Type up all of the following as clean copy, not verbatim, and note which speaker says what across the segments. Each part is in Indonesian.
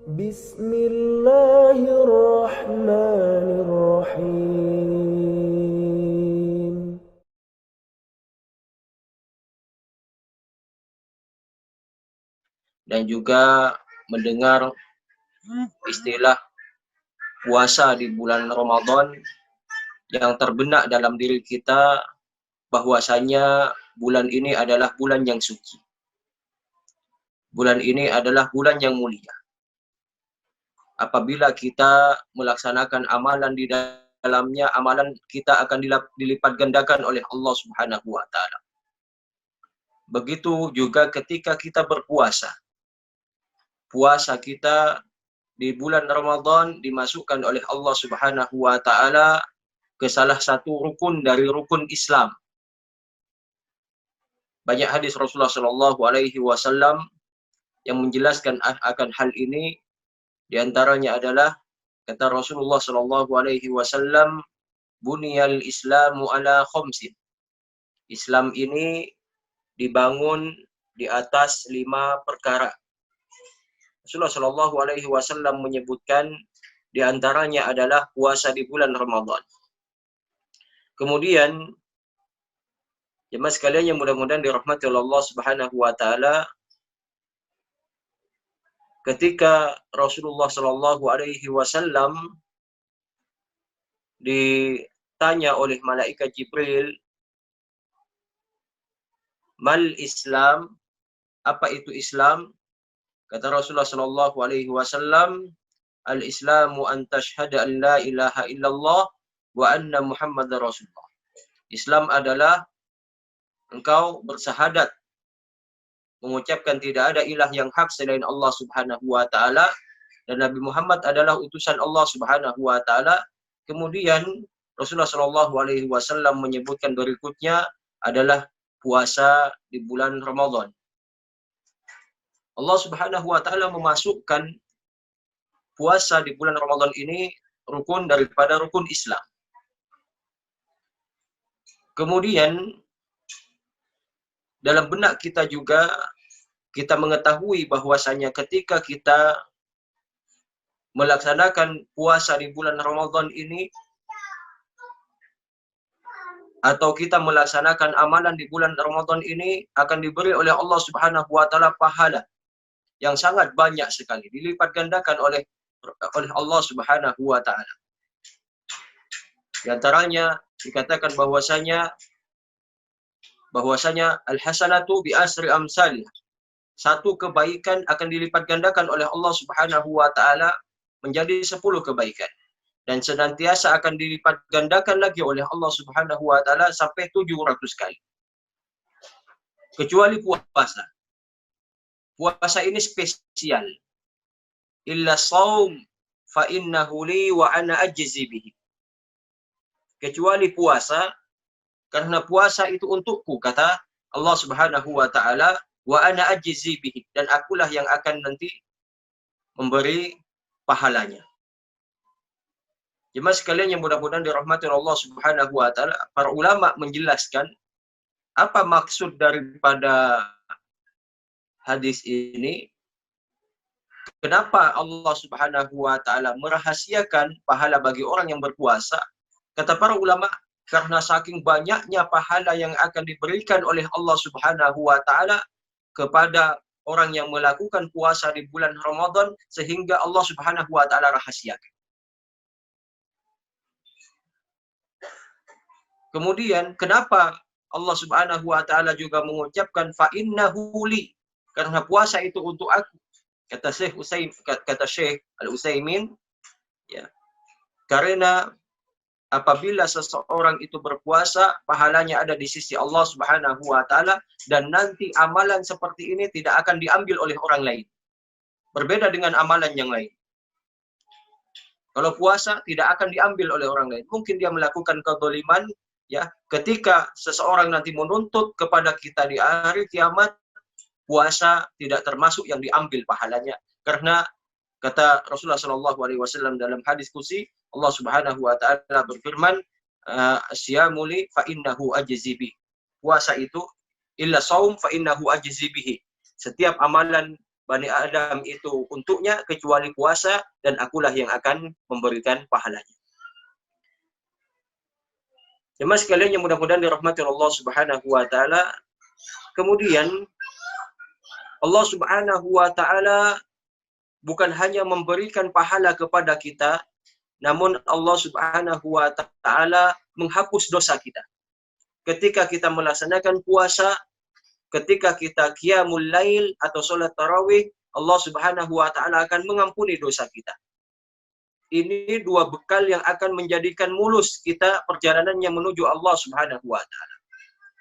Speaker 1: Bismillahirrahmanirrahim.
Speaker 2: Dan juga mendengar istilah puasa di bulan Ramadan yang terbenak dalam diri kita bahwasanya bulan ini adalah bulan yang suci. Bulan ini adalah bulan yang mulia. Apabila kita melaksanakan amalan di dalamnya, amalan kita akan dilipat gandakan oleh Allah Subhanahu wa taala. Begitu juga ketika kita berpuasa. Puasa kita di bulan Ramadan dimasukkan oleh Allah Subhanahu wa taala ke salah satu rukun dari rukun Islam. Banyak hadis Rasulullah Shallallahu alaihi wasallam yang menjelaskan akan hal ini. Di antaranya adalah kata Rasulullah Shallallahu alaihi wasallam, "Buniyal Islamu ala khamsin." Islam ini dibangun di atas 5 perkara. Rasulullah Shallallahu alaihi wasallam menyebutkan di antaranya adalah puasa di bulan Ramadan. Kemudian jemaah sekalian yang mudah-mudahan dirahmati oleh Allah Subhanahu wa taala, ketika Rasulullah Shallallahu alaihi wasallam ditanya oleh malaikat Jibril, "Mal Islam?" Apa itu Islam? Kata Rasulullah Shallallahu alaihi wasallam, "Al-Islamu an tashhada an la ilaha illallah wa anna Muhammadar Rasulullah." Islam adalah engkau bersyahadat mengucapkan tidak ada ilah yang hak selain Allah Subhanahu wa taala dan Nabi Muhammad adalah utusan Allah Subhanahu wa taala. Kemudian Rasulullah Shallallahu alaihi wasallam menyebutkan berikutnya adalah puasa di bulan Ramadan. Allah Subhanahu wa taala memasukkan puasa di bulan Ramadan ini rukun daripada rukun Islam. Kemudian dalam benak kita juga kita mengetahui bahwasanya ketika kita melaksanakan puasa di bulan Ramadan ini atau kita melaksanakan amalan di bulan Ramadan ini akan diberi oleh Allah Subhanahu wa taala pahala yang sangat banyak sekali, dilipat gandakan oleh Allah Subhanahu wa taala. Di antaranya dikatakan bahwasanya al-hasanatu bi asri amsalih. Satu kebaikan akan dilipat gandakan oleh Allah Subhanahu wa taala menjadi 10 kebaikan. Dan senantiasa akan dilipat gandakan lagi oleh Allah Subhanahu wa taala sampai 700 kali. Kecuali puasa. Puasa ini spesial. Illa shaum fa innahu li wa ana ajzi bihi. Kecuali puasa, karena puasa itu untukku, kata Allah Subhanahu wa taala, wa ana ajzi bihi, dan akulah yang akan nanti memberi pahalanya. Jemaah sekalian yang mudah-mudahan dirahmati Allah Subhanahu wa taala, para ulama menjelaskan apa maksud daripada hadis ini. Kenapa Allah Subhanahu wa taala merahasiakan pahala bagi orang yang berpuasa? Kata para ulama, karena saking banyaknya pahala yang akan diberikan oleh Allah Subhanahu wa taala kepada orang yang melakukan puasa di bulan Ramadan, sehingga Allah Subhanahu wa taala rahasiakan. Kemudian kenapa Allah Subhanahu wa taala juga mengucapkan fa innahu li? Karena puasa itu untuk aku. Kata Syekh Al-Utsaimin, ya. Karena apabila seseorang itu berpuasa, pahalanya ada di sisi Allah Subhanahu wa taala, dan nanti amalan seperti ini tidak akan diambil oleh orang lain. Berbeda dengan amalan yang lain. Kalau puasa tidak akan diambil oleh orang lain. Mungkin dia melakukan kezaliman, ya. Ketika seseorang nanti menuntut kepada kita di hari kiamat, puasa tidak termasuk yang diambil pahalanya. Karena kata Rasulullah Shallallahu alaihi wasallam dalam hadis qudsi, Allah Subhanahu wa taala berfirman, "Asyamu li fa innahu ajzi bi." Puasa itu illa shaum fa innahu ajzi bihi. Setiap amalan Bani Adam itu untuknya kecuali puasa, dan akulah yang akan memberikan pahalanya. Jemaah sekalian yang mudah-mudahan dirahmati Allah Subhanahu wa taala. Kemudian Allah Subhanahu wa taala bukan hanya memberikan pahala kepada kita, namun Allah Subhanahu wa taala menghapus dosa kita. Ketika kita melaksanakan puasa, ketika kita qiyamul lail atau salat tarawih, Allah Subhanahu wa taala akan mengampuni dosa kita. Ini dua bekal yang akan menjadikan mulus kita perjalanannya menuju Allah Subhanahu wa taala.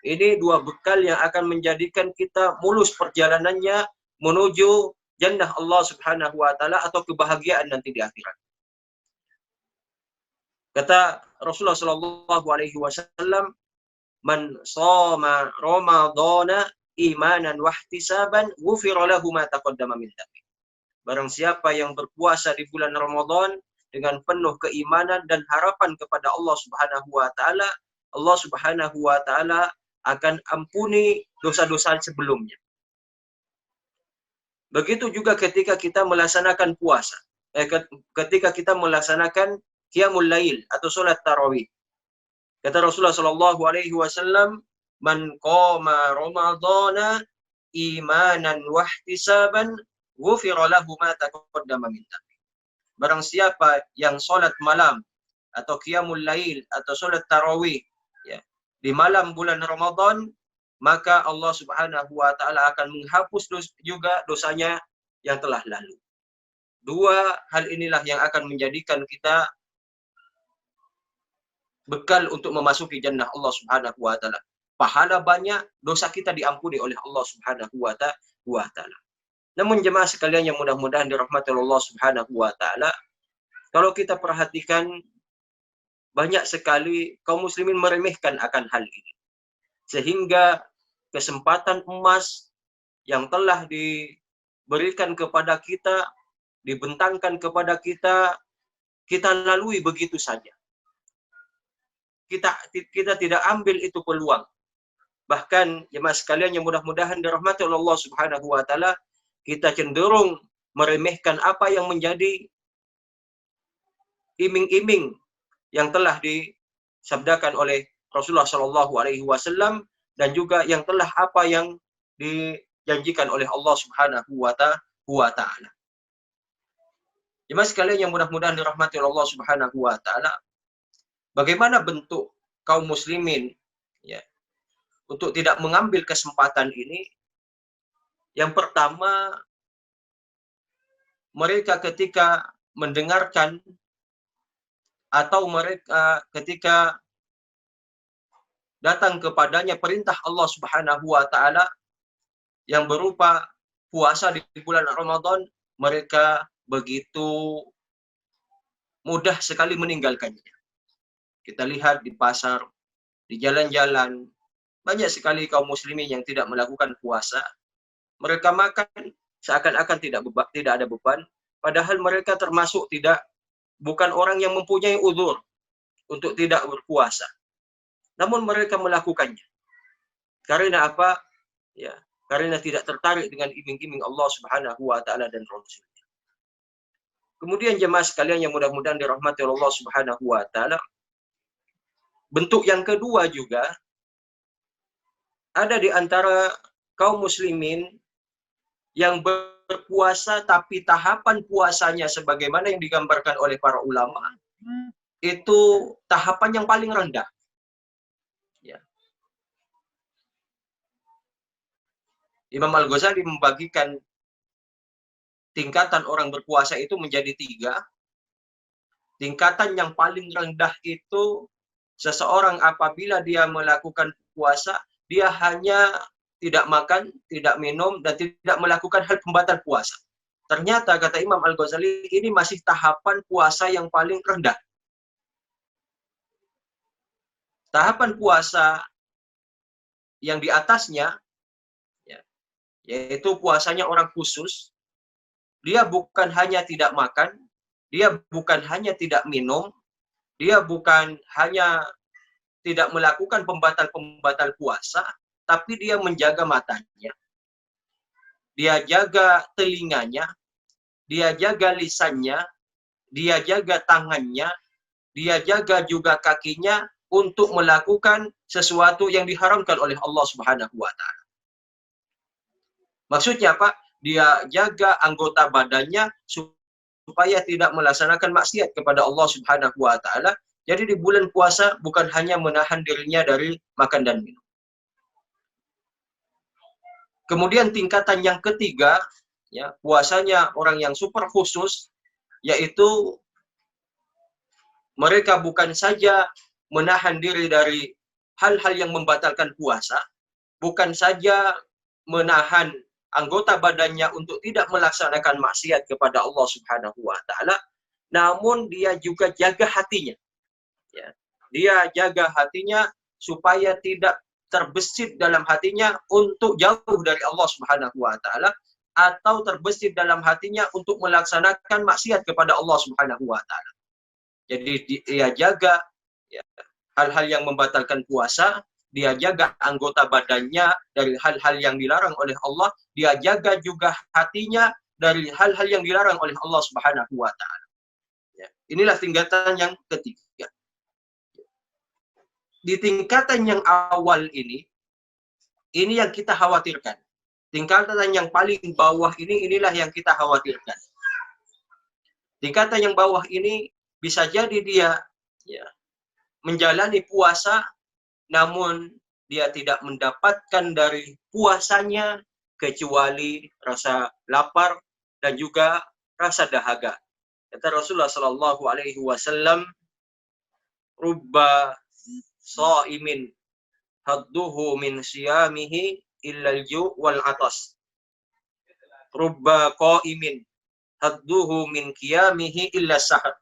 Speaker 2: Ini dua bekal yang akan menjadikan kita mulus perjalanannya menuju jannah Allah Subhanahu wa taala atau kebahagiaan nanti di akhirat. Kata Rasulullah sallallahu alaihi wasallam, "Man shoma Ramadhana imanan wahtisaban ghufira lahu ma taqaddama min dhanbi." Barang siapa yang berpuasa di bulan Ramadan dengan penuh keimanan dan harapan kepada Allah Subhanahu wa taala, Allah Subhanahu wa taala akan ampuni dosa-dosa sebelumnya. Begitu juga ketika kita melaksanakan puasa, ketika kita melaksanakan qiyamul lail atau salat tarawih. Kata Rasulullah sallallahu alaihi wasallam, "Man qama Ramadhana imanan wahtisaban ghufira lahu ma taqaddama min dhanbi." Barang siapa yang salat malam atau qiyamul lail atau salat tarawih ya, di malam bulan Ramadan, maka Allah Subhanahu wa taala akan menghapus juga dosanya yang telah lalu. Dua hal inilah yang akan menjadikan kita bekal untuk memasuki jannah Allah Subhanahu wa taala. Pahala banyak, dosa kita diampuni oleh Allah Subhanahu wa taala. Namun jemaah sekalian yang mudah-mudahan dirahmati Allah Subhanahu wa taala, kalau kita perhatikan banyak sekali kaum muslimin meremehkan akan hal ini. Sehingga kesempatan emas yang telah diberikan kepada kita, dibentangkan kepada kita, kita lalui begitu saja. Kita tidak ambil itu peluang. Bahkan jemaah sekalian yang mudah-mudahan dirahmati oleh Allah Subhanahu wa taala, kita cenderung meremehkan apa yang menjadi iming-iming yang telah disabdakan oleh Rasulullah Shallallahu alaihi wasallam, dan juga yang telah apa yang dijanjikan oleh Allah Subhanahu wa taala. Jemaah sekalian yang mudah-mudahan dirahmati oleh Allah Subhanahu wa taala, bagaimana bentuk kaum muslimin ya untuk tidak mengambil kesempatan ini? Yang pertama, mereka ketika mendengarkan atau mereka ketika datang kepadanya perintah Allah Subhanahu wa taala yang berupa puasa di bulan Ramadan, mereka begitu mudah sekali meninggalkannya. Kita lihat di pasar, di jalan-jalan, banyak sekali kaum muslimin yang tidak melakukan puasa. Mereka makan seakan-akan tidak ada beban, padahal mereka termasuk bukan orang yang mempunyai uzur untuk tidak berpuasa. Namun mereka melakukannya. Karena apa? Ya, karena tidak tertarik dengan iming-iming Allah Subhanahu wa taala dan Rasul. Kemudian jemaah sekalian yang mudah-mudahan dirahmati Allah Subhanahu wa taala, bentuk yang kedua juga ada di antara kaum muslimin yang berpuasa tapi tahapan puasanya sebagaimana yang digambarkan oleh para ulama itu tahapan yang paling rendah. Ya. Imam Al-Ghazali membagikan tingkatan orang berpuasa itu menjadi 3. Tingkatan yang paling rendah itu seseorang apabila dia melakukan puasa, dia hanya tidak makan, tidak minum, dan tidak melakukan hal pembatal puasa. Ternyata kata Imam Al-Ghazali, ini masih tahapan puasa yang paling rendah. Tahapan puasa yang di atasnya, ya, yaitu puasanya orang khusus, dia bukan hanya tidak makan, dia bukan hanya tidak minum, dia bukan hanya tidak melakukan pembatal-pembatal puasa, tapi dia menjaga matanya. dia jaga telinganya, dia jaga lisannya, dia jaga tangannya, dia jaga juga kakinya untuk melakukan sesuatu yang diharamkan oleh Allah Subhanahu wa taala. Maksudnya apa? Dia jaga anggota badannya supaya tidak melaksanakan maksiat kepada Allah Subhanahu wa taala. Jadi di bulan puasa bukan hanya menahan dirinya dari makan dan minum. Kemudian tingkatan yang ketiga, ya, puasanya orang yang super khusus, yaitu mereka bukan saja menahan diri dari hal-hal yang membatalkan puasa, bukan saja menahan anggota badannya untuk tidak melaksanakan maksiat kepada Allah Subhanahu wa taala, namun dia juga jaga hatinya. Ya. Dia jaga hatinya supaya tidak terbesit dalam hatinya untuk jauh dari Allah Subhanahu wa taala, atau terbesit dalam hatinya untuk melaksanakan maksiat kepada Allah Subhanahu wa taala. Jadi dia jaga, ya, hal-hal yang membatalkan puasa, dia jaga anggota badannya dari hal-hal yang dilarang oleh Allah, dia jaga juga hatinya dari hal-hal yang dilarang oleh Allah Subhanahu wa taala. Ya. Inilah tingkatan yang ketiga. Di tingkatan yang awal ini yang kita khawatirkan. Tingkatan yang paling bawah inilah yang kita khawatirkan. Tingkatan yang bawah ini bisa jadi dia, ya, menjalani puasa, namun dia tidak mendapatkan dari puasanya kecuali rasa lapar dan juga rasa dahaga. Kata Rasulullah Shallallahu Alaihi Wasallam, "Rubba shaimin hadduhu min siyamihi illal ju' wal atas. Rubba qaimin hadduhu min qiyamihi illa sahar."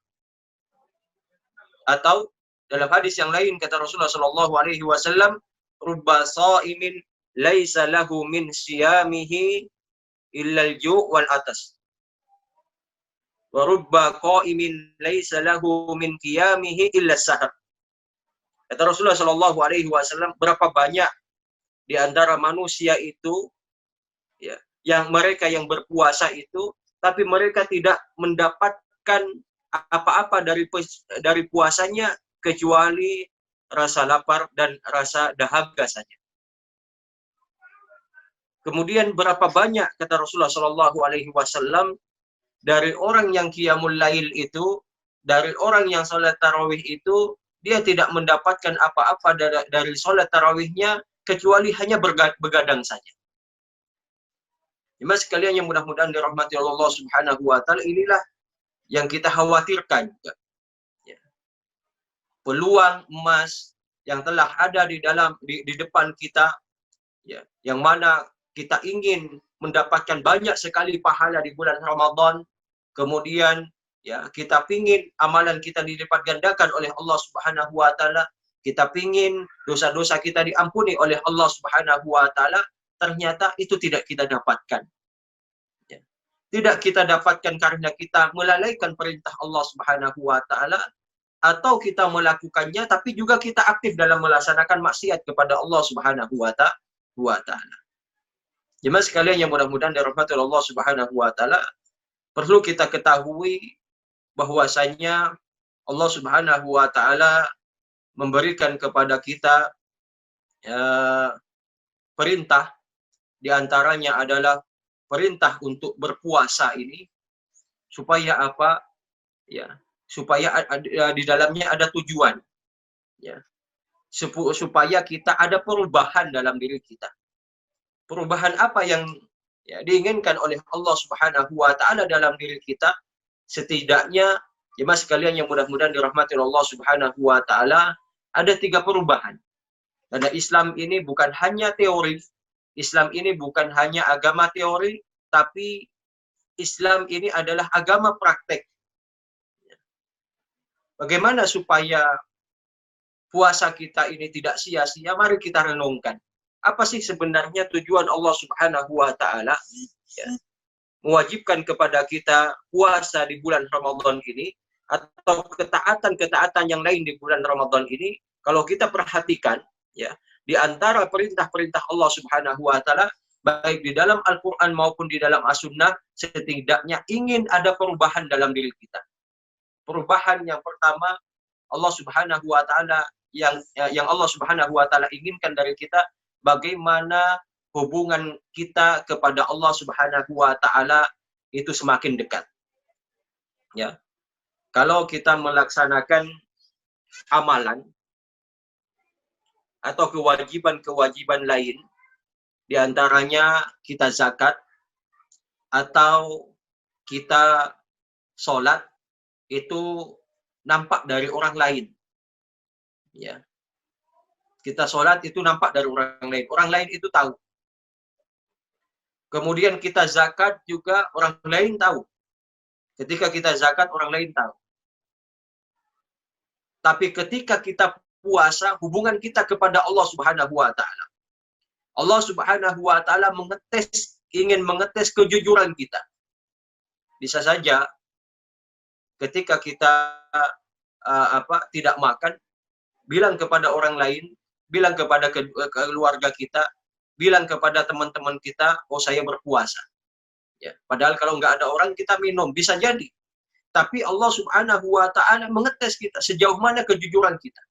Speaker 2: Atau dalam hadis yang lain kata Rasulullah Shallallahu Alaihi Wasallam, "Rubba shaimin laisa lahu min siyamihi illal ju' wal atas. Wa rubba qaimin laisa lahu min qiyamihi illa sahar." Kata Rasulullah Shallallahu Alaihi Wasallam, berapa banyak di antara manusia itu, ya, yang mereka yang berpuasa itu, tapi mereka tidak mendapatkan apa-apa dari puasanya kecuali rasa lapar dan rasa dahaga saja. Kemudian berapa banyak kata Rasulullah Shallallahu Alaihi Wasallam dari orang yang qiyamul lail itu, dari orang yang salat tarawih itu, dia tidak mendapatkan apa-apa dari salat tarawihnya kecuali hanya begadang saja. Jemaah sekalian yang mudah-mudahan dirahmati Allah Subhanahu wa taala, inilah yang kita khawatirkan. Ya. Peluang emas yang telah ada di depan kita, ya, yang mana kita ingin mendapatkan banyak sekali pahala di bulan Ramadan, kemudian, ya, kita pingin amalan kita dilipat gandakan oleh Allah Subhanahu wa taala, kita pingin dosa-dosa kita diampuni oleh Allah Subhanahu wa taala, ternyata itu tidak kita dapatkan. Ya. Tidak kita dapatkan karena kita melalaikan perintah Allah Subhanahu wa taala, atau kita melakukannya tapi juga kita aktif dalam melaksanakan maksiat kepada Allah Subhanahu wa taala. Jemaah sekalian yang mudah-mudahan dirahmati Allah Subhanahu wa taala, perlu kita ketahui bahwasanya Allah Subhanahu wa taala memberikan kepada kita perintah, di antaranya adalah perintah untuk berpuasa ini supaya apa? Ya, supaya di dalamnya ada tujuan. Ya. Supaya kita ada perubahan dalam diri kita. Perubahan apa yang, ya, diinginkan oleh Allah Subhanahu wa taala dalam diri kita? Setidaknya jemaah sekalian yang mudah-mudahan dirahmati Allah Subhanahu wa taala, ada 3 perubahan. Karena Islam ini bukan hanya teori, Islam ini bukan hanya agama teori, tapi Islam ini adalah agama praktek. Bagaimana supaya puasa kita ini tidak sia-sia? Mari kita renungkan. Apa sih sebenarnya tujuan Allah Subhanahu wa taala, ya, mewajibkan kepada kita puasa di bulan Ramadan ini, atau ketaatan-ketaatan yang lain di bulan Ramadan ini? Kalau kita perhatikan, ya, di antara perintah-perintah Allah Subhanahu wa taala baik di dalam Al-Quran maupun di dalam As-Sunnah, setidaknya ingin ada perubahan dalam diri kita. Perubahan yang pertama, Allah Subhanahu wa taala yang Allah Subhanahu wa taala inginkan dari kita, bagaimana hubungan kita kepada Allah Subhanahu wa taala itu semakin dekat. Ya. Kalau kita melaksanakan amalan atau kewajiban-kewajiban lain, di antaranya kita zakat atau kita sholat, itu nampak dari orang lain. Ya. Kita sholat itu nampak dari orang lain. Orang lain itu tahu. Kemudian kita zakat juga orang lain tahu. Ketika kita zakat orang lain tahu. Tapi ketika kita puasa, hubungan kita kepada Allah Subhanahu wa taala. Allah Subhanahu wa taala ingin mengetes kejujuran kita. Bisa saja ketika kita tidak makan, bilang kepada orang lain, bilang kepada keluarga kita, bilang kepada teman-teman kita, oh saya berpuasa. Ya, padahal kalau nggak ada orang kita minum, bisa jadi. Tapi Allah Subhanahu wa taala mengetes kita sejauh mana kejujuran kita.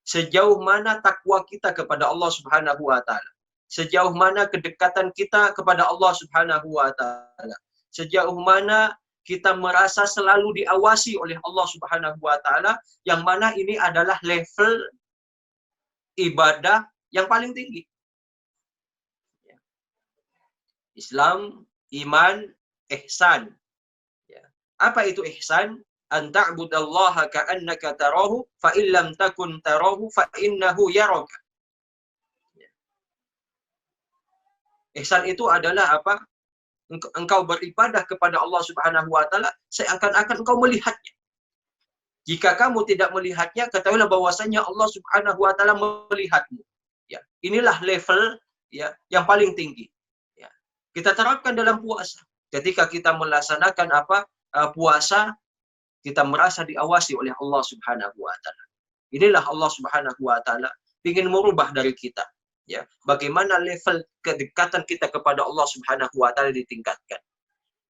Speaker 2: Sejauh mana takwa kita kepada Allah Subhanahu wa taala. Sejauh mana kedekatan kita kepada Allah Subhanahu wa taala. Sejauh mana kita merasa selalu diawasi oleh Allah Subhanahu wa taala, yang mana ini adalah level ibadah yang paling tinggi. Islam, iman, ihsan. Apa itu ihsan? An ta'budallaha ka'annaka tarahu fa illam takun tarahu fa innahu yaraka. Ihsan itu adalah apa? Engkau beribadah kepada Allah Subhanahu wa taala seakan-akan engkau melihatnya. Jika kamu tidak melihatnya, ketahuilah bahwasanya Allah Subhanahu wa taala melihatmu. Ya, inilah level ya yang paling tinggi. Ya. Kita terapkan dalam puasa. Ketika kita melaksanakan puasa, kita merasa diawasi oleh Allah Subhanahu wa taala. Inilah Allah Subhanahu wa taala ingin merubah dari kita. Ya, bagaimana level kedekatan kita kepada Allah Subhanahu wa taala ditingkatkan.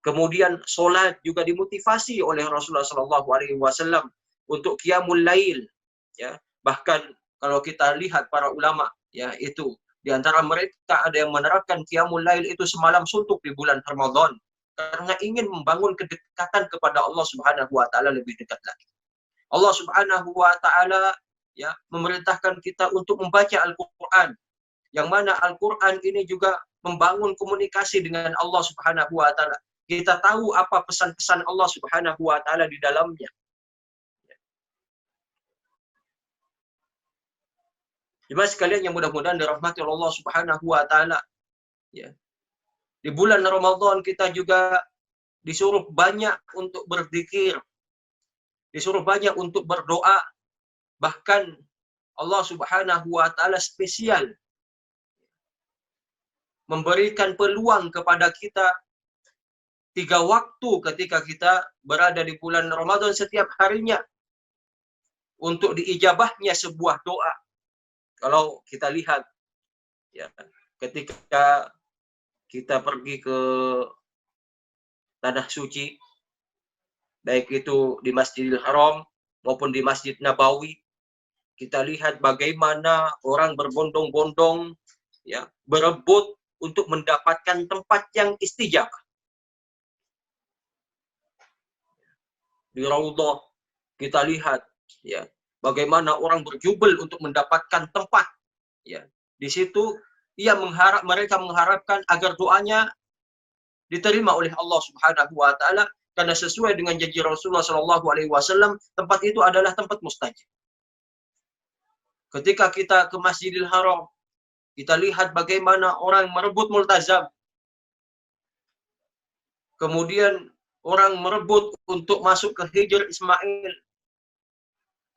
Speaker 2: Kemudian solat juga dimotivasi oleh Rasulullah sallallahu alaihi wasallam untuk qiyamul lail. Ya, bahkan kalau kita lihat para ulama, ya itu di antara mereka ada yang menerapkan qiyamul lail itu semalam suntuk di bulan Ramadan karena ingin membangun kedekatan kepada Allah Subhanahu wa taala lebih dekat lagi. Allah Subhanahu wa taala ya memerintahkan kita untuk membaca Al-Qur'an, yang mana Al-Quran ini juga membangun komunikasi dengan Allah Subhanahu wa taala. Kita tahu apa pesan-pesan Allah Subhanahu wa taala di dalamnya. Jemaah sekalian yang mudah-mudahan dirahmati Allah Subhanahu wa taala. Ya. Di bulan Ramadan kita juga disuruh banyak untuk berzikir. Disuruh banyak untuk berdoa. Bahkan Allah Subhanahu wa taala spesial memberikan peluang kepada kita 3 waktu ketika kita berada di bulan Ramadan setiap harinya untuk diijabahnya sebuah doa. Kalau kita lihat ya, ketika kita pergi ke tanah suci, baik itu di Masjidil Haram maupun di Masjid Nabawi, kita lihat bagaimana orang berbondong-bondong ya, berebut untuk mendapatkan tempat yang istijabah. Di Raudhah kita lihat ya bagaimana orang berjubel untuk mendapatkan tempat. Ya, di situ mereka mengharapkan agar doanya diterima oleh Allah Subhanahu wa taala, karena sesuai dengan janji Rasulullah sallallahu alaihi wasallam, tempat itu adalah tempat mustajab. Ketika kita ke Masjidil Haram, kita lihat bagaimana orang merebut multazam. Kemudian orang merebut untuk masuk ke Hijr Ismail.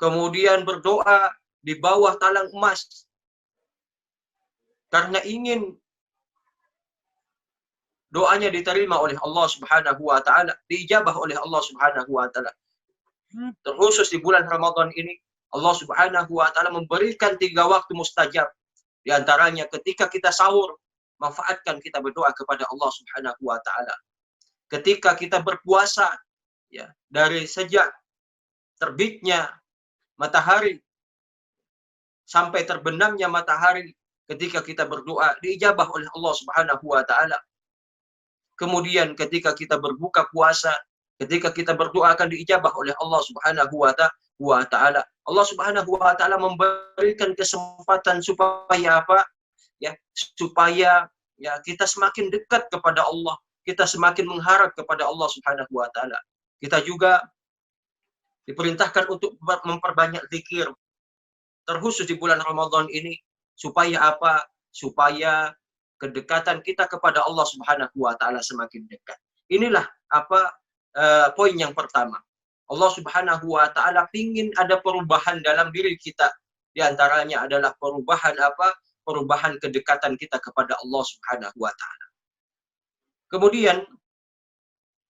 Speaker 2: Kemudian berdoa di bawah talang emas. Karena ingin doanya diterima oleh Allah Subhanahu wa taala, diijabah oleh Allah Subhanahu wa taala. Terkhusus di bulan Ramadan ini, Allah Subhanahu wa taala memberikan 3 waktu mustajab. Di antaranya ketika kita sahur, manfaatkan kita berdoa kepada Allah Subhanahu wa taala. Ketika kita berpuasa, ya, dari sejak terbitnya matahari sampai terbenamnya matahari, ketika kita berdoa diijabah oleh Allah Subhanahu wa taala. Kemudian ketika kita berbuka puasa, ketika kita berdoa akan diijabah oleh Allah Subhanahu wa taala. Allah Subhanahu wa taala memberikan kesempatan supaya apa? Ya, supaya ya kita semakin dekat kepada Allah, kita semakin mengharap kepada Allah Subhanahu wa taala. Kita juga diperintahkan untuk memperbanyak zikir, terkhusus di bulan Ramadan ini, supaya apa? Supaya kedekatan kita kepada Allah Subhanahu wa taala semakin dekat. Inilah apa poin yang pertama. Allah Subhanahu wa taala ingin ada perubahan dalam diri kita. Di antaranya adalah perubahan apa? Perubahan kedekatan kita kepada Allah Subhanahu wa taala. Kemudian,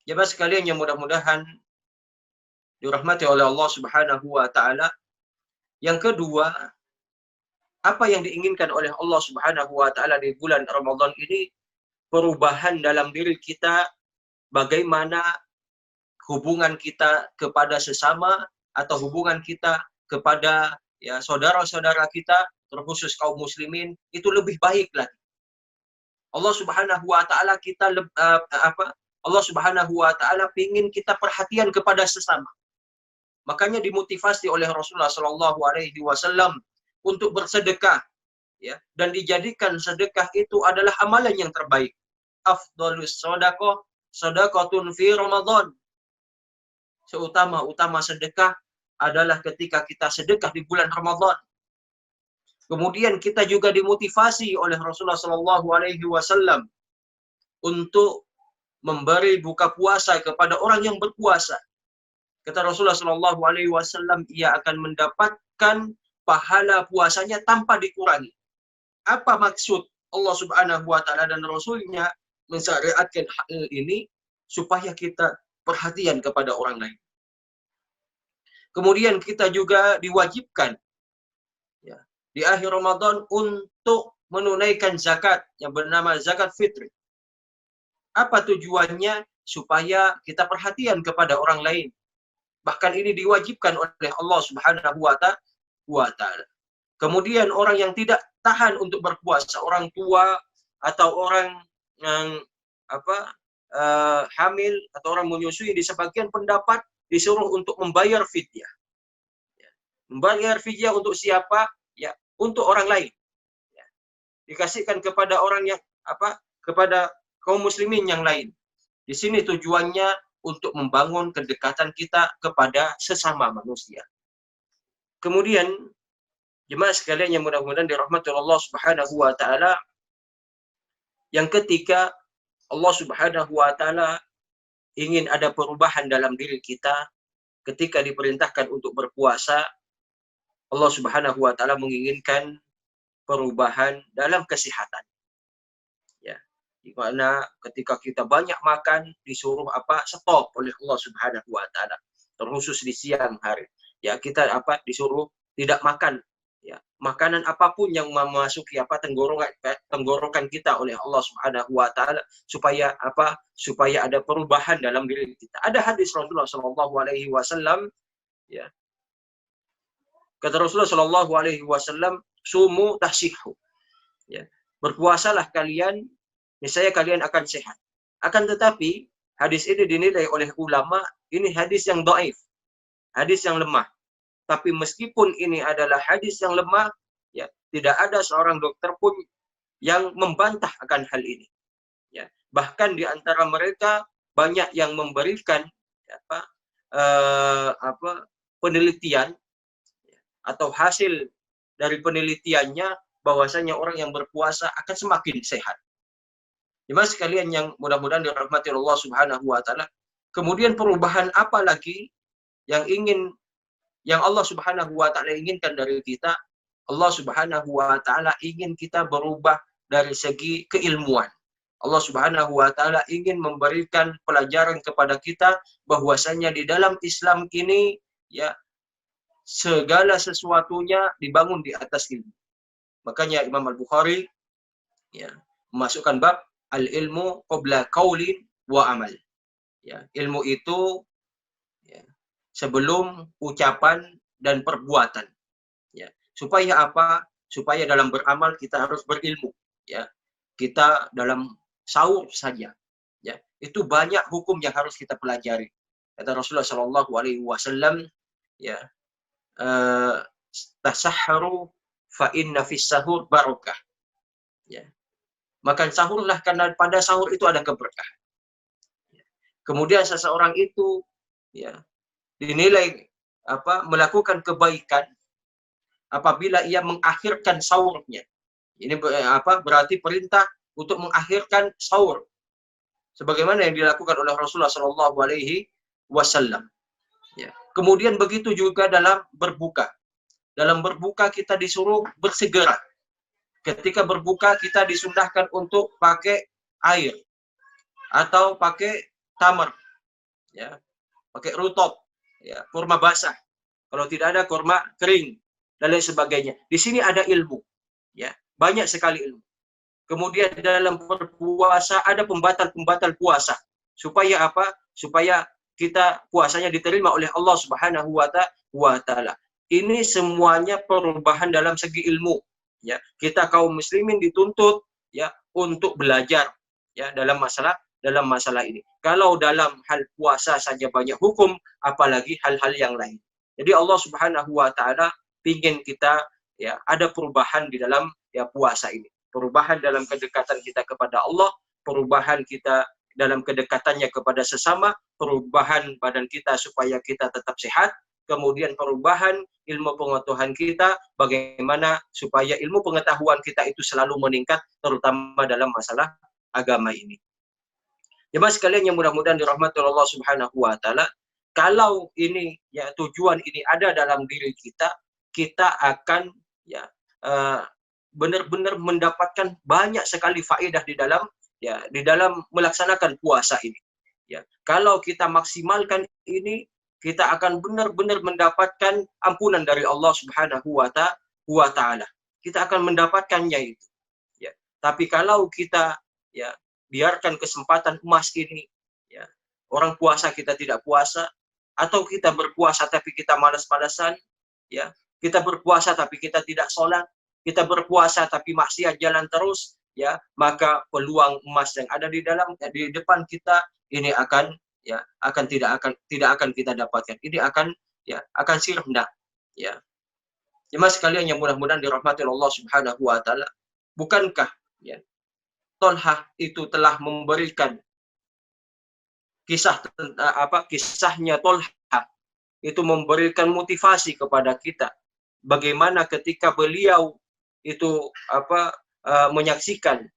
Speaker 2: jemaah sekalian yang mudah-mudahan dirahmati oleh Allah Subhanahu wa taala, yang kedua, apa yang diinginkan oleh Allah Subhanahu wa taala di bulan Ramadan ini, perubahan dalam diri kita, bagaimana hubungan kita kepada sesama atau hubungan kita kepada ya saudara-saudara kita, terkhusus kaum muslimin, itu lebih baik lagi. Allah Subhanahu wa taala Allah Subhanahu wa taala ingin kita perhatian kepada sesama. Makanya dimotivasi oleh Rasulullah Shallallahu alaihi wasallam untuk bersedekah, ya, dan dijadikan sedekah itu adalah amalan yang terbaik. Afdhalus shadaqah shadaqatun fi Ramadan. Seutama-utama sedekah adalah ketika kita sedekah di bulan Ramadan. Kemudian kita juga dimotivasi oleh Rasulullah Shallallahu alaihi wasallam untuk memberi buka puasa kepada orang yang berpuasa. Kata Rasulullah Shallallahu alaihi wasallam, ia akan mendapatkan pahala puasanya tanpa dikurangi. Apa maksud Allah Subhanahu wa taala dan Rasulnya mensyariatkan hal ini? Supaya kita perhatian kepada orang lain. Kemudian kita juga diwajibkan, ya, di akhir Ramadan untuk menunaikan zakat yang bernama zakat fitri. Apa tujuannya? Supaya kita perhatian kepada orang lain. Bahkan ini diwajibkan oleh Allah Subhanahu wa taala. Kemudian orang yang tidak tahan untuk berpuasa, orang tua atau orang yang hamil atau orang menyusui, di sebagian pendapat disuruh untuk membayar fidyah. Ya. Membayar fidyah untuk siapa? Ya, untuk orang lain. Ya. Dikasihkan kepada orang yang kepada kaum muslimin yang lain. Di sini tujuannya untuk membangun kedekatan kita kepada sesama manusia. Kemudian, jemaah sekalian yang mudah-mudahan dirahmati Allah Subhanahu wa taala, yang ketiga, Allah Subhanahu wa taala ingin ada perubahan dalam diri kita ketika diperintahkan untuk berpuasa. Allah Subhanahu wa taala menginginkan perubahan dalam kesehatan. Ya, di mana ketika kita banyak makan disuruh stop oleh Allah Subhanahu wa taala, terkhusus di siang hari. Ya, kita disuruh tidak makan, ya, makanan apapun yang memasuki tenggorokan kita oleh Allah Subhanahu wa taala, supaya supaya ada perubahan dalam diri kita. Ada hadis Rasulullah Shallallahu alaihi wasallam, ya. Kata Rasulullah Shallallahu alaihi wasallam, sumu tahsihu. Ya. Berpuasalah kalian, niscaya kalian akan sehat. Akan tetapi hadis ini dinilai oleh ulama ini hadis yang dhaif, hadis yang lemah. Tapi meskipun ini adalah hadis yang lemah, ya, tidak ada seorang dokter pun yang membantah akan hal ini. Ya, bahkan di antara mereka banyak yang memberikan penelitian, ya, atau hasil dari penelitiannya bahwasanya orang yang berpuasa akan semakin sehat. Jemaah sekalian yang mudah-mudahan dirahmati Allah Subhanahu wa taala. Kemudian perubahan apa lagi yang Allah Subhanahu wa taala inginkan dari kita? Allah Subhanahu wa taala ingin kita berubah dari segi keilmuan. Allah Subhanahu wa taala ingin memberikan pelajaran kepada kita bahwasanya di dalam Islam ini, ya, segala sesuatunya dibangun di atas ilmu. Makanya Imam Al-Bukhari, ya, memasukkan bab al-ilmu qabla qaulin wa amal. Ya, ilmu itu ya, sebelum ucapan dan perbuatan. Ya, supaya apa? Supaya dalam beramal kita harus berilmu. Ya, kita dalam sahur saja. Ya, itu banyak hukum yang harus kita pelajari. Kata Rasulullah Shallallahu Alaihi Wasallam, ya, tasahharu fa inna fis sahur barakah. Ya, makan sahurlah karena pada sahur itu ada keberkahan. Kemudian seseorang itu ya dinilai melakukan kebaikan apabila ia mengakhirkan sahurnya. Ini berarti perintah untuk mengakhirkan sahur sebagaimana yang dilakukan oleh Rasulullah Shallallahu Alaihi Wasallam. Ya. Kemudian begitu juga dalam berbuka. Dalam berbuka kita disuruh bersegera. Ketika berbuka kita disundahkan untuk pakai air atau pakai tamar, ya, pakai rutop, ya, kurma basah. Kalau tidak ada kurma kering dan lain sebagainya. Di sini ada ilmu, ya, banyak sekali ilmu. Kemudian dalam berpuasa ada pembatal-pembatal puasa. Supaya apa? Supaya kita puasanya diterima oleh Allah Subhanahu wa Ta'ala. Ini semuanya perubahan dalam segi ilmu. Ya, kita kaum muslimin dituntut ya untuk belajar ya dalam masalah ini. Kalau dalam hal puasa saja banyak hukum, apalagi hal-hal yang lain. Jadi Allah Subhanahu wa Ta'ala ingin kita ya ada perubahan di dalam ya puasa ini. Perubahan dalam kedekatan kita kepada Allah, perubahan kita dalam kedekatannya kepada sesama, perubahan badan kita supaya kita tetap sehat, kemudian perubahan ilmu pengetahuan kita, bagaimana supaya ilmu pengetahuan kita itu selalu meningkat, terutama dalam masalah agama ini. Jemaah sekalian yang mudah-mudahan dirahmati Allah Subhanahu wa Ta'ala, kalau ini ya tujuan ini ada dalam diri kita, kita akan ya benar-benar mendapatkan banyak sekali faedah di dalam melaksanakan puasa ini. Ya, kalau kita maksimalkan ini, kita akan benar-benar mendapatkan ampunan dari Allah Subhanahu wa Ta'ala. Kita akan mendapatkannya itu. Ya, tapi kalau kita ya biarkan kesempatan emas ini, ya, orang puasa kita tidak puasa, atau kita berpuasa tapi kita malas-malasan, ya, kita berpuasa tapi kita tidak sholat, kita berpuasa tapi maksiat jalan terus, ya, maka peluang emas yang ada di depan kita ini tidak akan kita dapatkan. Ini akan sirna, ya. Jemaah sekalian yang mudah-mudahan dirahmati Allah Subhanahu wa Ta'ala, bukankah ya Tolhah itu telah memberikan kisahnya Tolhah itu memberikan motivasi kepada kita bagaimana ketika beliau itu menyaksikan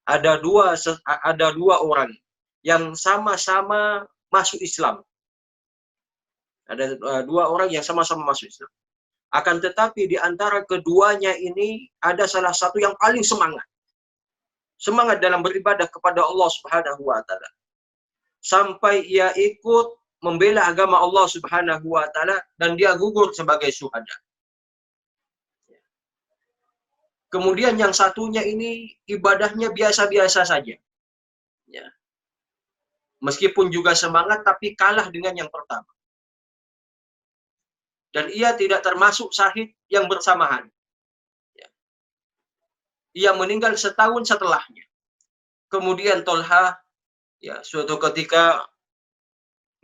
Speaker 2: ada dua orang yang sama-sama masuk Islam. Ada dua orang yang sama-sama masuk Islam. Akan tetapi di antara keduanya ini ada salah satu yang paling semangat dalam beribadah kepada Allah Subhanahu wa Ta'ala. Sampai ia ikut membela agama Allah Subhanahu wa Ta'ala dan dia gugur sebagai syuhada. Kemudian yang satunya ini ibadahnya biasa-biasa saja. Ya. Meskipun juga semangat tapi kalah dengan yang pertama. Dan ia tidak termasuk syahid yang bersamaan. Ia meninggal setahun setelahnya. Kemudian Tolhah ya suatu ketika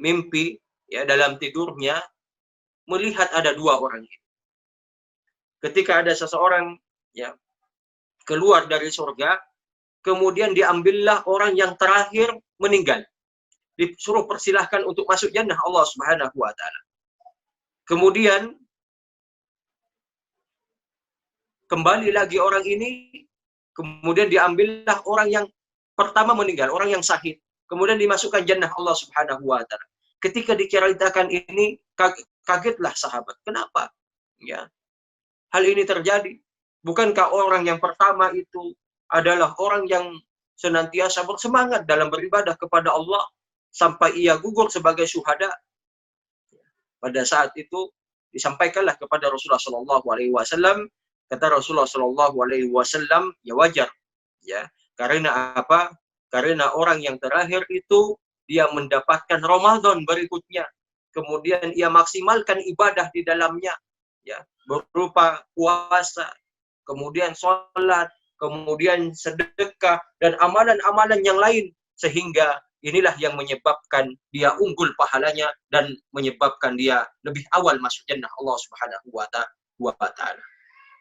Speaker 2: mimpi ya dalam tidurnya melihat ada dua orang ini. Ketika ada seseorang ya keluar dari surga, kemudian diambillah orang yang terakhir meninggal. Disuruh persilahkan untuk masuk jannah Allah Subhanahu wa Ta'ala. Kemudian kembali lagi orang ini, kemudian diambillah orang yang pertama meninggal, orang yang syahid. Kemudian dimasukkan jannah Allah Subhanahu wa Ta'ala. Ketika diceritakan ini, kagetlah sahabat. Kenapa? Ya, hal ini terjadi. Bukankah orang yang pertama itu adalah orang yang senantiasa bersemangat dalam beribadah kepada Allah sampai ia gugur sebagai syuhada? Pada saat itu disampaikanlah kepada Rasulullah Shallallahu Alaihi Wasallam. Kata Rasulullah Shallallahu Alaihi Wasallam, ya wajar, ya Karena apa? Karena orang yang terakhir itu dia mendapatkan Ramadan berikutnya. Kemudian ia maksimalkan ibadah di dalamnya, ya, berupa puasa, kemudian sholat, kemudian sedekah, dan amalan-amalan yang lain. Sehingga inilah yang menyebabkan dia unggul pahalanya dan menyebabkan dia lebih awal masuk jannah Allah Subhanahu wa Ta'ala.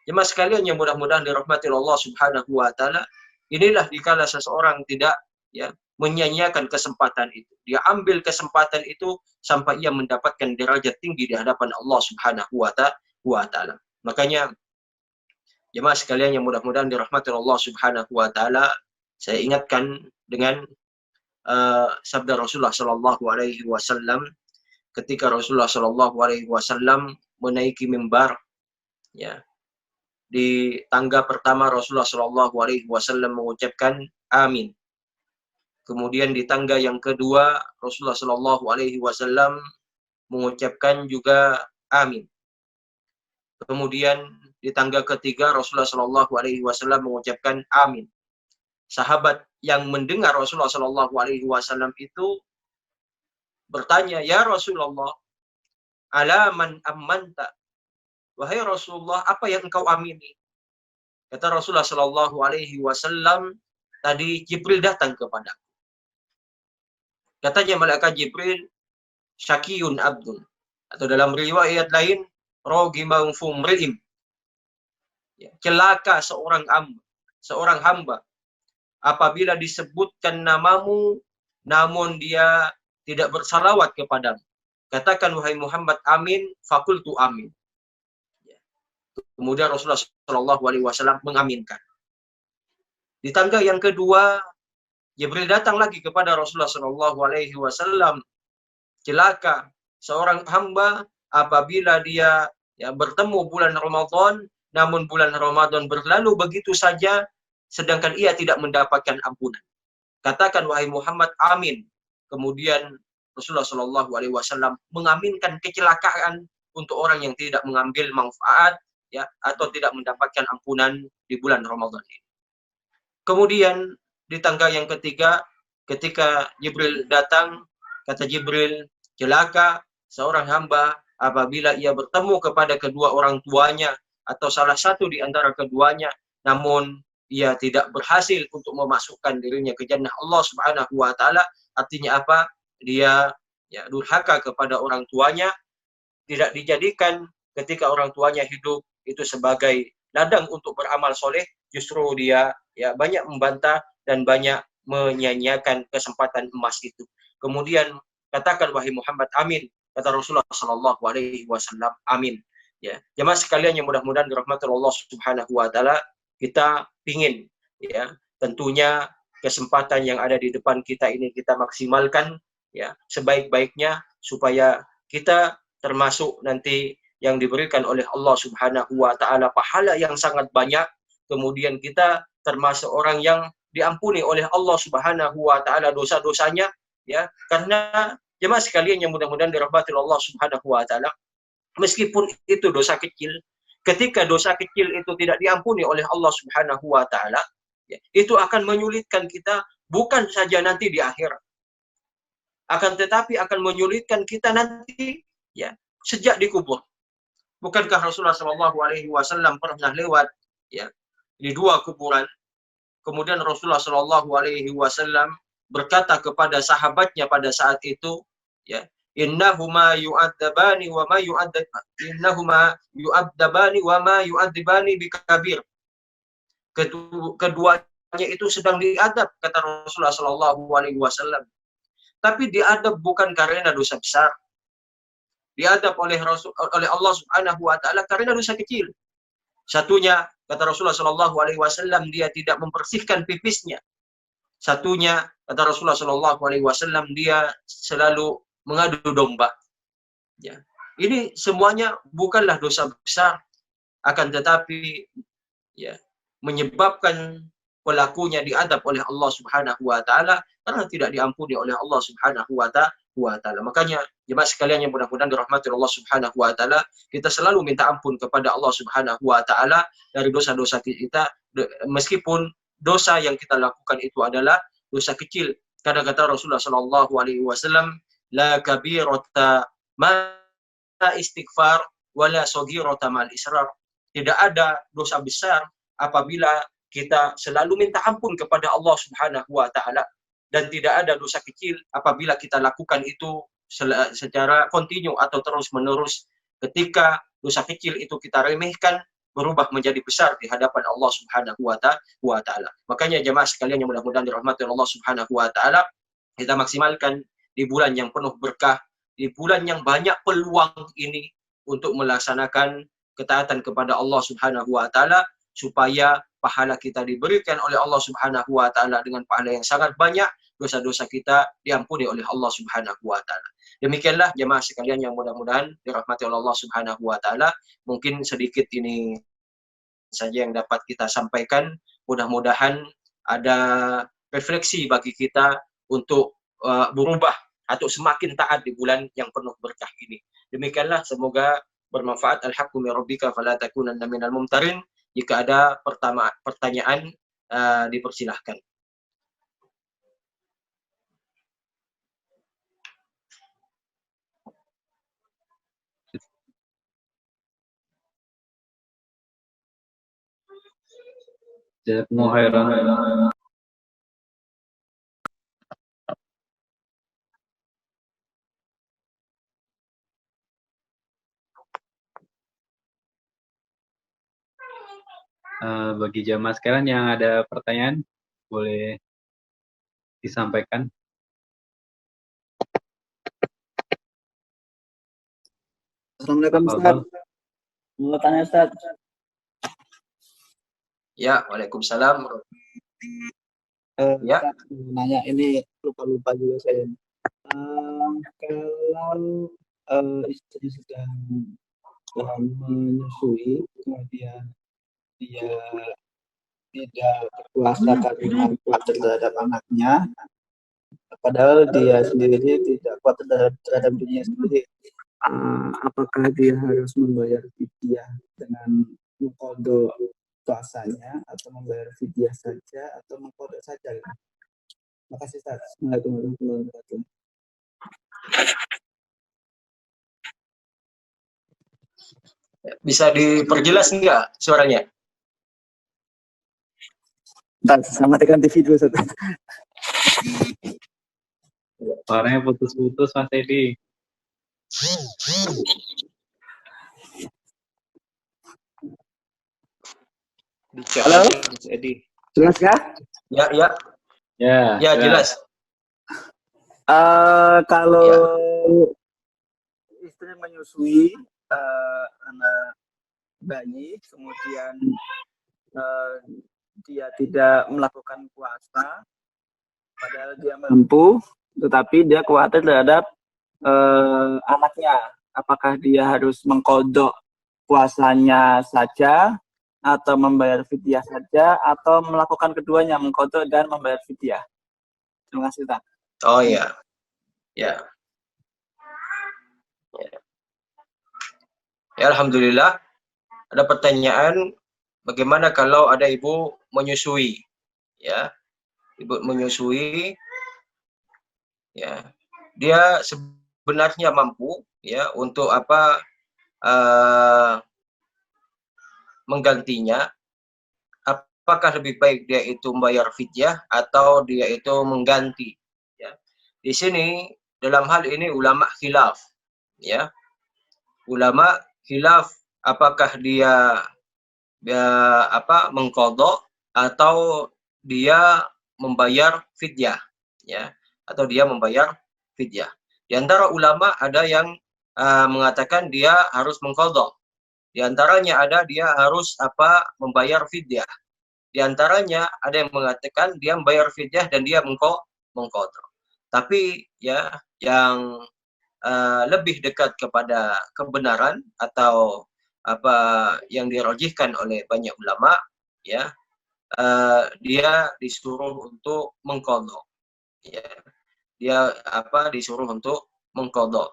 Speaker 2: Jemaah sekalian yang mudah-mudahan dirahmati Allah Subhanahu wa Ta'ala, inilah dikala seseorang tidak, ya, menyia-nyiakan kesempatan itu. Dia ambil kesempatan itu sampai ia mendapatkan derajat tinggi di hadapan Allah Subhanahu wa Ta'ala. Makanya jemaah sekalian yang mudah-mudahan dirahmati Allah Subhanahu wa Ta'ala, saya ingatkan dengan sabda Rasulullah Shallallahu Alaihi Wasallam ketika Rasulullah Shallallahu Alaihi Wasallam menaiki mimbar, ya, di tangga pertama Rasulullah Shallallahu Alaihi Wasallam mengucapkan amin. Kemudian di tangga yang kedua Rasulullah Shallallahu Alaihi Wasallam mengucapkan juga amin. Kemudian di tangga ketiga Rasulullah Shallallahu Alaihi Wasallam mengucapkan amin. Sahabat yang mendengar Rasulullah Shallallahu Alaihi Wasallam itu bertanya, ya Rasulullah, ala man ammanta? Wahai Rasulullah, apa yang engkau amini? Kata Rasulullah Shallallahu Alaihi Wasallam, tadi Jibril datang kepadaku. Katanya malaikat Jibril, syakiyun abdun, atau dalam riwayat lain, rogimang fumri'im, ya, celaka seorang hamba apabila disebutkan namamu namun dia tidak bersalawat kepadamu. Katakan wahai Muhammad amin, fakultu amin. Kemudian Rasulullah Shallallahu Alaihi Wasallam mengaminkan. Di tangga yang kedua, Jibril datang lagi kepada Rasulullah Shallallahu Alaihi Wasallam. Celaka seorang hamba apabila dia, ya, bertemu bulan Ramadan, namun bulan Ramadan berlalu begitu saja, sedangkan ia tidak mendapatkan ampunan. Katakan wahai Muhammad amin. Kemudian Rasulullah Shallallahu Alaihi Wasallam mengaminkan kecelakaan untuk orang yang tidak mengambil manfaat, ya, atau tidak mendapatkan ampunan di bulan Ramadan ini. Kemudian di tangga yang ketiga, ketika Jibril datang, kata Jibril, celaka seorang hamba apabila ia bertemu kepada kedua orang tuanya atau salah satu di antara keduanya, namun ia tidak berhasil untuk memasukkan dirinya ke jannah Allah Subhanahu wa Ta'ala. Artinya apa? Dia, ya, durhaka kepada orang tuanya, tidak dijadikan ketika orang tuanya hidup itu sebagai ladang untuk beramal soleh, justru dia, ya, banyak membantah dan banyak menyia-nyiakan kesempatan emas itu. Kemudian katakan wahai Muhammad amin, kata Rasulullah Shallallahu Alaihi Wasallam amin. Ya, jemaah sekalian yang mudah-mudahan dirahmati Allah Subhanahu wa Ta'ala, kita pingin, ya, tentunya kesempatan yang ada di depan kita ini kita maksimalkan, ya, sebaik-baiknya supaya kita termasuk nanti yang diberikan oleh Allah Subhanahu wa Ta'ala pahala yang sangat banyak. Kemudian kita termasuk orang yang diampuni oleh Allah Subhanahu wa Ta'ala dosa-dosanya, ya, karena jemaah sekalian yang mudah-mudahan dirahmati Allah Subhanahu wa Ta'ala, meskipun itu dosa kecil, ketika dosa kecil itu tidak diampuni oleh Allah Subhanahu wa Ta'ala, ya, itu akan menyulitkan kita bukan saja nanti di akhirat, akan tetapi akan menyulitkan kita nanti, ya, sejak dikubur. Bukankah Rasulullah Shallallahu Alaihi Wasallam pernah lewat, ya, di dua kuburan? Kemudian Rasulullah Shallallahu Alaihi Wasallam berkata kepada sahabatnya pada saat itu, ya, innahuma yu'adzabani wa ma yu'adzibani bikabir. Keduanya itu sedang diadab, kata Rasulullah Shallallahu Alaihi Wasallam. Tapi diadab bukan karena dosa besar. Diadab oleh Allah Subhanahu wa Ta'ala karena dosa kecil. Satunya, kata Rasulullah Shallallahu Alaihi Wasallam, dia tidak membersihkan pipisnya. Satunya, kata Rasulullah Shallallahu Alaihi Wasallam, dia selalu mengadu domba. Ya. Ini semuanya bukanlah dosa besar, akan tetapi, ya, menyebabkan pelakunya diadab oleh Allah Subhanahu wa Ta'ala karena tidak diampuni oleh Allah Subhanahu wa Ta'ala. Makanya jemaah sekalian yang mudah-mudahan dirahmati Allah Subhanahu wa Ta'ala, kita selalu minta ampun kepada Allah Subhanahu wa Ta'ala dari dosa-dosa kita, meskipun dosa yang kita lakukan itu adalah dosa kecil. Karena kata Rasulullah Shallallahu Alaihi Wasallam, la kabirata ma istighfar wala sogirata mal israr. Tidak ada dosa besar apabila kita selalu minta ampun kepada Allah Subhanahu wa taala, dan tidak ada dosa kecil apabila kita lakukan itu secara kontinu atau terus-menerus. Ketika dosa kecil itu kita remehkan, berubah menjadi besar di hadapan Allah Subhanahu wa taala. Makanya jemaah sekalian yang mudah-mudahan dirahmati Allah Subhanahu wa taala, kita maksimalkan di bulan yang penuh berkah, di bulan yang banyak peluang ini untuk melaksanakan ketaatan kepada Allah Subhanahu wa taala, supaya pahala kita diberikan oleh Allah Subhanahu wa taala dengan pahala yang sangat banyak, dosa-dosa kita diampuni oleh Allah Subhanahu wa taala. Demikianlah jemaah sekalian yang mudah-mudahan dirahmati oleh Allah Subhanahu wa taala. Mungkin sedikit ini saja yang dapat kita sampaikan. Mudah-mudahan ada refleksi bagi kita untuk berubah atau semakin taat di bulan yang penuh berkah ini. Demikianlah, semoga bermanfaat. Al-haqqu min rabbika fala takunanna minal mumtarin. Jika ada pertanyaan, dipersilahkan.
Speaker 3: Jazakumullah khairan. Bagi jamaah sekalian yang ada pertanyaan, boleh disampaikan.
Speaker 4: Assalamualaikum Ustaz. Mau tanya Ustaz.
Speaker 2: Ya, waalaikumsalam. Ya.
Speaker 4: Ustaz, nanya ini lupa juga saya. Kalau istri sedang menyusui, kemudian dia tidak berpuasa karena khawatir terhadap anaknya, padahal dia sendiri tidak khawatir terhadap dirinya sendiri, apakah dia harus membayar fidyah dengan mengqadha puasanya, atau membayar fidyah saja, atau mengqadha saja? Terima kasih Ustaz. Assalamualaikum warahmatullahi wabarakatuh.
Speaker 2: Bisa diperjelas enggak suaranya?
Speaker 4: Sama tekan TV dulu Ustaz.
Speaker 3: Suaranya putus-putus Mas Edi.
Speaker 4: Halo?
Speaker 2: Mas Edi.
Speaker 4: Jelas kah?
Speaker 2: Ya, jelas.
Speaker 4: Kalau istri menyusui anak bayi, kemudian dia tidak melakukan puasa, padahal dia mampu, tetapi dia khawatir terhadap anaknya, apakah dia harus mengqadha puasanya saja, atau membayar fidyah saja, atau melakukan keduanya, mengqadha dan membayar fidyah? Terima kasih Ustaz.
Speaker 2: Oh ya. Ya, alhamdulillah. Ada pertanyaan, bagaimana kalau ada ibu menyusui? Ya, ibu menyusui, ya, dia sebenarnya mampu, ya, untuk apa? Menggantinya. Apakah lebih baik dia itu membayar fidyah atau dia itu mengganti? Ya, di sini dalam hal ini ulama khilaf, ya. Ulama khilaf apakah dia mengqadha atau dia membayar fidyah, ya, atau dia membayar fidyah. Di antara ulama ada yang mengatakan dia harus mengqadha. Di antaranya ada dia harus membayar fidyah. Di antaranya ada yang mengatakan dia membayar fidyah dan dia mengqadha. Tapi ya, yang lebih dekat kepada kebenaran atau yang dirajihkan oleh banyak ulama, ya, dia disuruh untuk mengqadha. Ya, dia disuruh untuk mengqadha.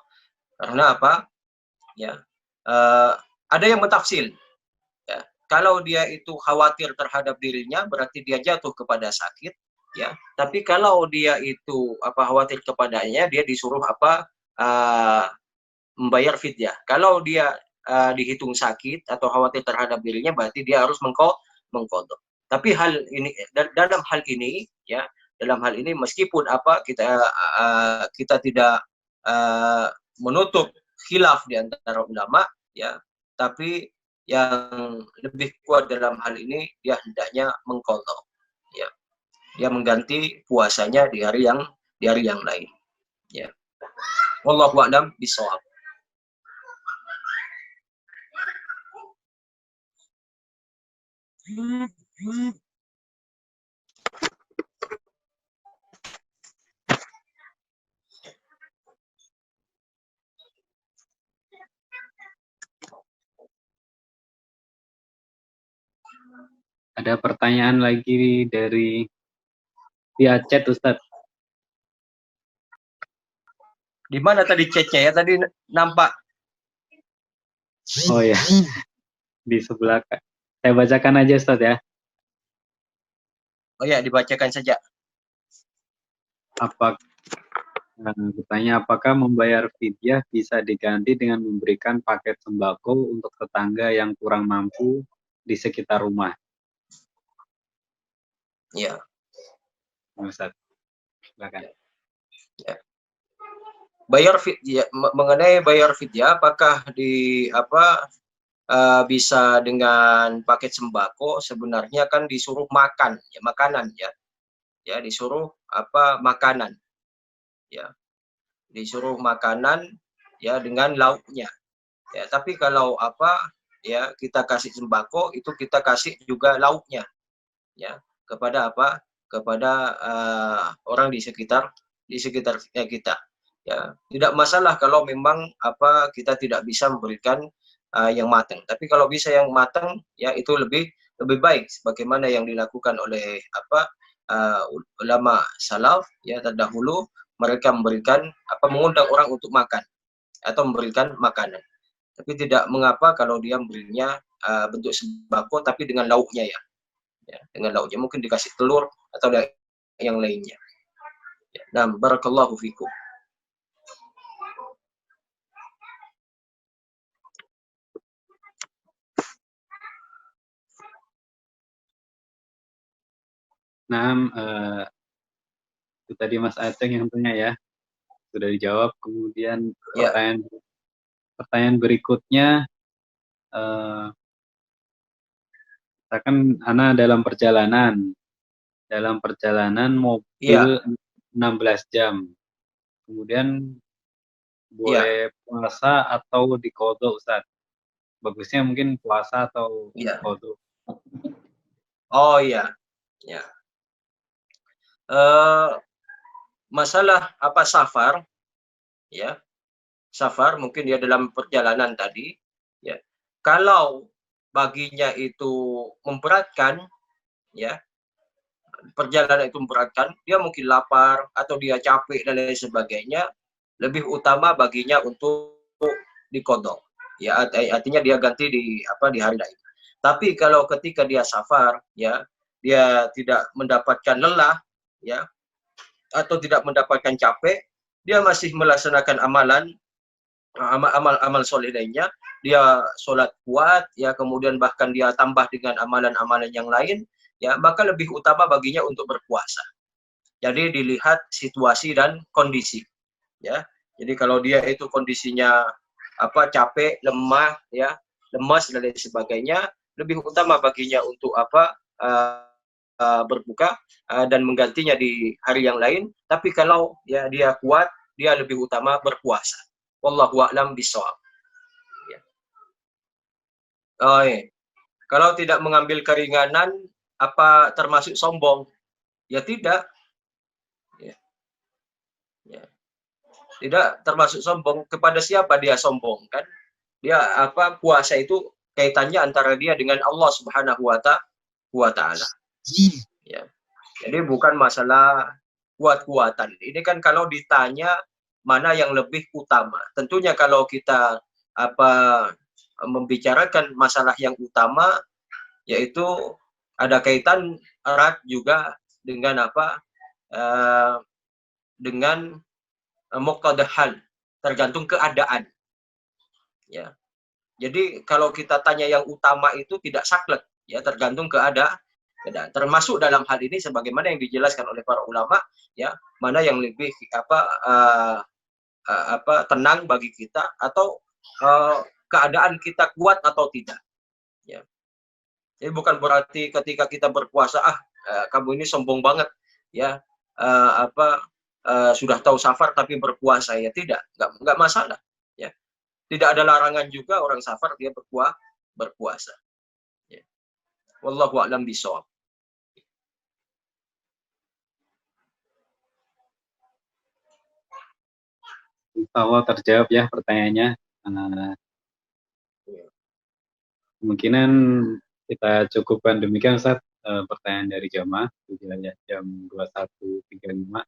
Speaker 2: Karena apa? Ya, ada yang mentafsil. Ya, kalau dia itu khawatir terhadap dirinya, berarti dia jatuh kepada sakit, ya. Tapi kalau dia itu khawatir kepadanya, dia disuruh membayar fidyah. Kalau dia dihitung sakit atau khawatir terhadap dirinya, berarti dia harus mengqadha. Tapi dalam hal ini, ya, dalam hal ini meskipun kita tidak menutup khilaf di antara ulama, ya, tapi yang lebih kuat dalam hal ini dia hendaknya mengqadha, ya. Dia mengganti puasanya di hari yang lain, ya. Wallahu a'lam bishawab.
Speaker 3: Ada pertanyaan lagi dari via chat, Ustadz.
Speaker 2: Di mana tadi chatnya ya? Tadi nampak.
Speaker 3: Oh ya, di sebelah. Saya bacakan aja, Ustadz, ya.
Speaker 2: Oh ya, dibacakan saja.
Speaker 3: Bertanya, apakah membayar fidyah bisa diganti dengan memberikan paket sembako untuk tetangga yang kurang mampu di sekitar rumah?
Speaker 2: Ya.
Speaker 3: Ustadz, silakan.
Speaker 2: Ya. Bayar fidyah, mengenai bayar fidyah, apakah bisa dengan paket sembako? Sebenarnya kan disuruh makan, ya, makanan, ya. Ya, disuruh makanan. Ya. Disuruh makanan, ya, dengan lauknya. Ya, tapi kalau ya, kita kasih sembako, itu kita kasih juga lauknya, ya, kepada kepada orang di sekitar kita, ya. Tidak masalah kalau memang kita tidak bisa memberikan yang matang, tapi kalau bisa yang matang, ya, itu lebih baik, sebagaimana yang dilakukan oleh ulama salaf, ya, terdahulu. Mereka memberikan mengundang orang untuk makan atau memberikan makanan, tapi tidak mengapa kalau dia memberinya bentuk sembako tapi dengan lauknya, ya. Ya, dengan lauknya, mungkin dikasih telur atau yang lainnya. Ya. Nah, barakallahu fikum.
Speaker 3: Nah, itu tadi Mas Aceh yang tanya, ya, sudah dijawab. Kemudian
Speaker 2: Ya.
Speaker 3: pertanyaan berikutnya, misalkan Ana dalam perjalanan mobil, ya, 16 jam, kemudian boleh, ya, puasa atau diqadha, Ustadz? Bagusnya mungkin puasa atau, ya, qadha.
Speaker 2: Oh iya, ya. Masalah safar, ya, safar mungkin dia dalam perjalanan tadi, ya. Kalau baginya itu memberatkan, ya, perjalanan itu memberatkan, dia mungkin lapar atau dia capek dan lain sebagainya, lebih utama baginya untuk diqadha, ya, artinya dia ganti di hari lain. Tapi kalau ketika dia safar, ya, dia tidak mendapatkan lelah, ya, atau tidak mendapatkan capek, dia masih melaksanakan amal soleh lainnya, dia sholat kuat, ya, kemudian bahkan dia tambah dengan amalan-amalan yang lain, ya, maka lebih utama baginya untuk berpuasa. Jadi dilihat situasi dan kondisi, ya. Jadi kalau dia itu kondisinya capek, lemah, ya, lemas dan lain sebagainya, lebih utama baginya untuk berbuka dan menggantinya di hari yang lain. Tapi kalau, ya, dia kuat, dia lebih utama berpuasa. Wallahu a'lam bishawab. Ya. Oh, iya. Kalau tidak mengambil keringanan, termasuk sombong? Ya tidak. Ya. Ya. Tidak termasuk sombong. Kepada siapa dia sombong, kan? Dia puasa itu kaitannya antara dia dengan Allah Subhanahu wa Ta'ala. Ya. Jadi bukan masalah kuat-kuatan. Ini kan kalau ditanya mana yang lebih utama. Tentunya kalau kita membicarakan masalah yang utama, yaitu ada kaitan erat juga dengan apa? Dengan muqtadah hal, tergantung keadaan. Ya. Jadi kalau kita tanya yang utama itu tidak saklek, ya tergantung keadaan. Termasuk dalam hal ini sebagaimana yang dijelaskan oleh para ulama, ya mana yang lebih tenang bagi kita atau keadaan kita kuat atau tidak. Ya. Jadi bukan berarti ketika kita berpuasa kamu ini sombong banget, ya sudah tahu safar tapi berpuasa, ya nggak masalah. Ya. Tidak ada larangan juga orang safar dia berpuasa. Ya. Wallahu a'lam bishawab.
Speaker 3: Insya terjawab ya pertanyaannya. Kemungkinan kita cukupkan demikian Ustaz, pertanyaan dari jamaah jam 21.35.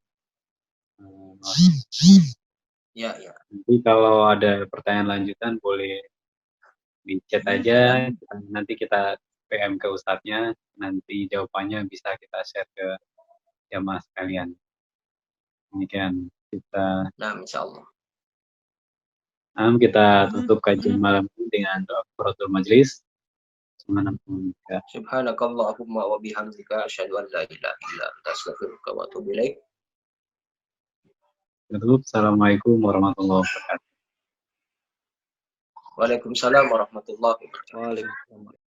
Speaker 2: Ya.
Speaker 3: Nanti kalau ada pertanyaan lanjutan boleh di chat aja, nanti kita PM ke Ustadznya, nanti jawabannya bisa kita share ke jamaah sekalian. Demikian kita.
Speaker 2: Nah, insyaallah.
Speaker 3: Kita tutup kajian malam ini dengan doa kafaratul majelis.
Speaker 2: Subhanakallahumma wa bihamdika asyhadu an la ilaha illa anta astaghfiruka wa atubu ilaik.
Speaker 3: Assalamualaikum warahmatullahi wabarakatuh.
Speaker 2: Waalaikumsalam warahmatullahi wabarakatuh.
Speaker 1: Waalaikumsalam.